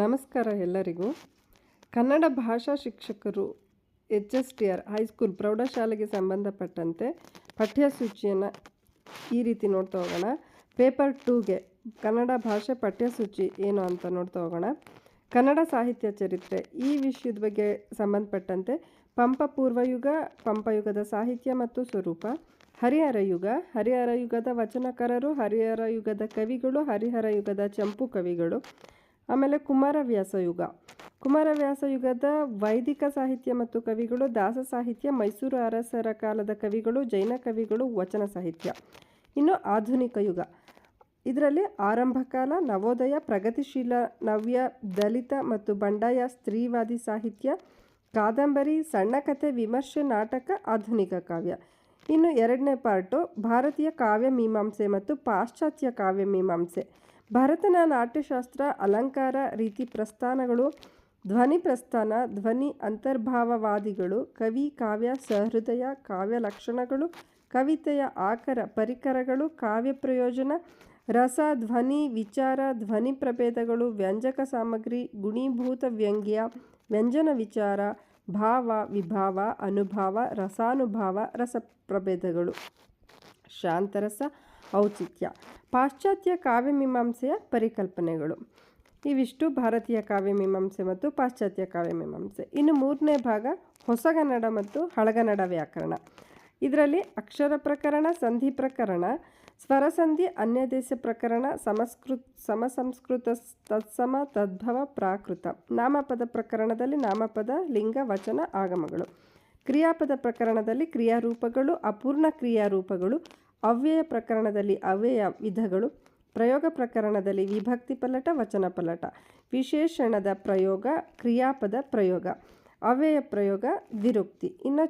ನಮಸ್ಕಾರ ಎಲ್ಲರಿಗೂ. ಕನ್ನಡ ಭಾಷಾ ಶಿಕ್ಷಕರು HSTR ಹೈಸ್ಕೂಲ್ ಪ್ರೌಢಶಾಲೆಗೆ ಸಂಬಂಧಪಟ್ಟಂತೆ ಪಠ್ಯಸೂಚಿಯನ್ನು ಈ ರೀತಿ ನೋಡ್ತಾ ಹೋಗೋಣ. ಪೇಪರ್ 2ಗೆ ಕನ್ನಡ ಭಾಷೆ ಪಠ್ಯಸೂಚಿ ಏನು ಅಂತ ನೋಡ್ತಾ ಹೋಗೋಣ. ಕನ್ನಡ ಸಾಹಿತ್ಯ ಚರಿತ್ರೆ ಈ ವಿಷಯದ ಬಗ್ಗೆ ಸಂಬಂಧಪಟ್ಟಂತೆ ಪಂಪ ಪೂರ್ವಯುಗ, ಪಂಪಯುಗದ ಸಾಹಿತ್ಯ ಮತ್ತು ಸ್ವರೂಪ, ಹರಿಹರ ಯುಗ, ಹರಿಹರ ಯುಗದ ವಚನಕಾರರು, ಹರಿಹರ ಯುಗದ ಕವಿಗಳು, ಹರಿಹರ ಯುಗದ ಚಂಪು ಕವಿಗಳು, ಆಮೇಲೆ ಕುಮಾರವ್ಯಾಸ ಯುಗ, ಕುಮಾರವ್ಯಾಸ ಯುಗದ ವೈದಿಕ ಸಾಹಿತ್ಯ ಮತ್ತು ಕವಿಗಳು, ದಾಸ ಸಾಹಿತ್ಯ, ಮೈಸೂರು ಅರಸರ ಕಾಲದ ಕವಿಗಳು, ಜೈನ ಕವಿಗಳು, ವಚನ ಸಾಹಿತ್ಯ. ಇನ್ನು ಆಧುನಿಕ ಯುಗ, ಇದರಲ್ಲಿ ಆರಂಭಕಾಲ, ನವೋದಯ, ಪ್ರಗತಿಶೀಲ, ನವ್ಯ, ದಲಿತ ಮತ್ತು ಬಂಡಾಯ ಸ್ತ್ರೀವಾದಿ ಸಾಹಿತ್ಯ, ಕಾದಂಬರಿ, ಸಣ್ಣ ಕಥೆ, ವಿಮರ್ಶೆ, ನಾಟಕ, ಆಧುನಿಕ ಕಾವ್ಯ. ಇನ್ನು ಎರಡನೇ ಪಾರ್ಟು ಭಾರತೀಯ ಕಾವ್ಯ ಮೀಮಾಂಸೆ ಮತ್ತು ಪಾಶ್ಚಾತ್ಯ ಕಾವ್ಯ ಮೀಮಾಂಸೆ. ಭರತನ ನಾಟ್ಯಶಾಸ್ತ್ರ, ಅಲಂಕಾರ, ರೀತಿ ಪ್ರಸ್ಥಾನಗಳು, ಧ್ವನಿ ಪ್ರಸ್ಥಾನ, ಧ್ವನಿ ಅಂತರ್ಭಾವವಾದಿಗಳು, ಕವಿ ಕಾವ್ಯ ಸಹೃದಯ, ಕಾವ್ಯ ಲಕ್ಷಣಗಳು, ಕವಿತೆಯ ಆಕರ ಪರಿಕರಗಳು, ಕಾವ್ಯ ಪ್ರಯೋಜನ, ರಸ, ಧ್ವನಿ ವಿಚಾರ, ಧ್ವನಿ ಪ್ರಭೇದಗಳು, ವ್ಯಂಜಕ ಸಾಮಗ್ರಿ, ಗುಣೀಭೂತ ವ್ಯಂಗ್ಯ, ವ್ಯಂಜನ ವಿಚಾರ, ಭಾವ, ವಿಭಾವ, ಅನುಭಾವ, ರಸಾನುಭಾವ, ರಸ ಪ್ರಭೇದಗಳು, ಶಾಂತರಸ, ಔಚಿತ್ಯ. ಪಾಶ್ಚಾತ್ಯ ಕಾವ್ಯಮೀಮಾಂಸೆಯ ಪರಿಕಲ್ಪನೆಗಳು. ಇವಿಷ್ಟು ಭಾರತೀಯ ಕಾವ್ಯಮೀಮಾಂಸೆ ಮತ್ತು ಪಾಶ್ಚಾತ್ಯ ಕಾವ್ಯಮೀಮಾಂಸೆ. ಇನ್ನು ಮೂರನೇ ಭಾಗ ಹೊಸಗನ್ನಡ ಮತ್ತು ಹಳಗನ್ನಡ ವ್ಯಾಕರಣ. ಇದರಲ್ಲಿ ಅಕ್ಷರ ಪ್ರಕರಣ, ಸಂಧಿ ಪ್ರಕರಣ, ಸ್ವರಸಂಧಿ, ಅನ್ಯದೇಶ ಪ್ರಕರಣ, ಸಮಸಂಸ್ಕೃತ, ತತ್ಸಮ, ತದ್ಭವ, ಪ್ರಾಕೃತ. ನಾಮಪದ ಪ್ರಕರಣದಲ್ಲಿ ನಾಮಪದ, ಲಿಂಗ, ವಚನ, ಆಗಮಗಳು. ಕ್ರಿಯಾಪದ ಪ್ರಕರಣದಲ್ಲಿ ಕ್ರಿಯಾರೂಪಗಳು, ಅಪೂರ್ಣ ಕ್ರಿಯಾರೂಪಗಳು. ಅವ್ಯಯ ಪ್ರಕರಣದಲ್ಲಿ ಅವ್ಯಯ ವಿಧಗಳು. ಪ್ರಯೋಗ ಪ್ರಕರಣದಲ್ಲಿ ವಿಭಕ್ತಿ ಪಲಟ, ವಚನ ಪಲಟ. ವಿಶೇಷಣದ ಪ್ರಯೋಗ, ಕ್ರಿಯಾಪದ ಪ್ರಯೋಗ, ಅವ್ಯಯ ಪ್ರಯೋಗ, ದ್ವಿರುಕ್ತಿ. ಇನ್ನು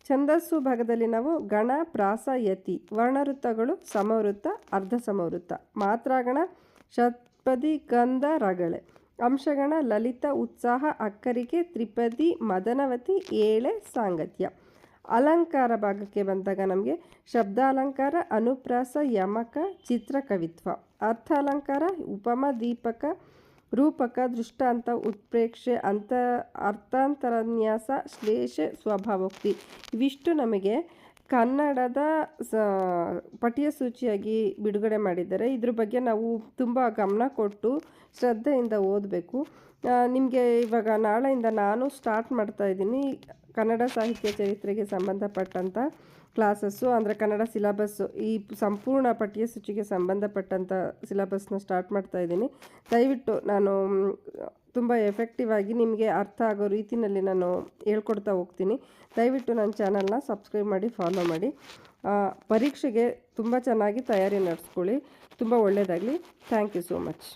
ಛಂದಸ್ಸು ಭಾಗದಲ್ಲಿ ನಾವು ಗಣ, ಪ್ರಾಸ, ಯತಿ, ವರ್ಣವೃತ್ತಗಳು, ಸಮವೃತ್ತ, ಅರ್ಧ ಸಮವೃತ್ತ, ಮಾತ್ರಾಗಣ, ಷಟ್ಪದಿ, ಗಂಧ, ರಗಳೆ, ಅಂಶಗಣ, ಲಲಿತ, ಉತ್ಸಾಹ, ಅಕ್ಕರಿಕೆ, ತ್ರಿಪದಿ, ಮದನವತಿ, ಏಳೆ, ಸಾಂಗತ್ಯ. ಅಲಂಕಾರ ಭಾಗಕ್ಕೆ ಬಂದಾಗ ನಮಗೆ ಶಬ್ದಾಲಂಕಾರ, ಅನುಪ್ರಾಸ, ಯಮಕ, ಚಿತ್ರಕವಿತ್ವ. ಅರ್ಥ ಅಲಂಕಾರ, ಉಪಮ, ದೀಪಕ, ರೂಪಕ, ದೃಷ್ಟಾಂತ, ಉತ್ಪ್ರೇಕ್ಷೆ, ಅರ್ಥಾಂತರನ್ಯಾಸ, ಶ್ಲೇಷೆ, ಸ್ವಭಾವೋಕ್ತಿ. ಇವಿಷ್ಟು ನಮಗೆ ಕನ್ನಡದ ಪಠ್ಯಸೂಚಿಯಾಗಿ ಬಿಡುಗಡೆ ಮಾಡಿದ್ದಾರೆ. ಇದ್ರ ಬಗ್ಗೆ ನಾವು ತುಂಬ ಗಮನ ಕೊಟ್ಟು ಶ್ರದ್ಧೆಯಿಂದ ಓದಬೇಕು. ನಿಮಗೆ ಇವಾಗ ನಾಳೆಯಿಂದ ನಾನು ಸ್ಟಾರ್ಟ್ ಮಾಡ್ತಾಯಿದ್ದೀನಿ ಕನ್ನಡ ಸಾಹಿತ್ಯ ಚರಿತ್ರೆಗೆ ಸಂಬಂಧಪಟ್ಟಂಥ ಕ್ಲಾಸಸ್ಸು, ಅಂದರೆ ಕನ್ನಡ ಸಿಲಬಸ್ಸು, ಈ ಸಂಪೂರ್ಣ ಪಠ್ಯಸೂಚಿಗೆ ಸಂಬಂಧಪಟ್ಟಂಥ ಸಿಲಬಸ್ನ ಸ್ಟಾರ್ಟ್ ಮಾಡ್ತಾಯಿದ್ದೀನಿ. ದಯವಿಟ್ಟು ನಾನು ತುಂಬ ಎಫೆಕ್ಟಿವ್ ಆಗಿ ನಿಮಗೆ ಅರ್ಥ ಆಗೋ ರೀತಿಯಲ್ಲಿ ನಾನು ಹೇಳ್ಕೊಡ್ತಾ ಹೋಗ್ತೀನಿ. ದಯವಿಟ್ಟು ನನ್ನ ಚಾನಲ್ನ ಸಬ್ಸ್ಕ್ರೈಬ್ ಮಾಡಿ, ಫಾಲೋ ಮಾಡಿ. ಪರೀಕ್ಷೆಗೆ ತುಂಬ ಚೆನ್ನಾಗಿ ತಯಾರಿ ನಡೆಸ್ಕೊಳ್ಳಿ. ತುಂಬ ಒಳ್ಳೆಯದಾಗಲಿ. Thank you so much.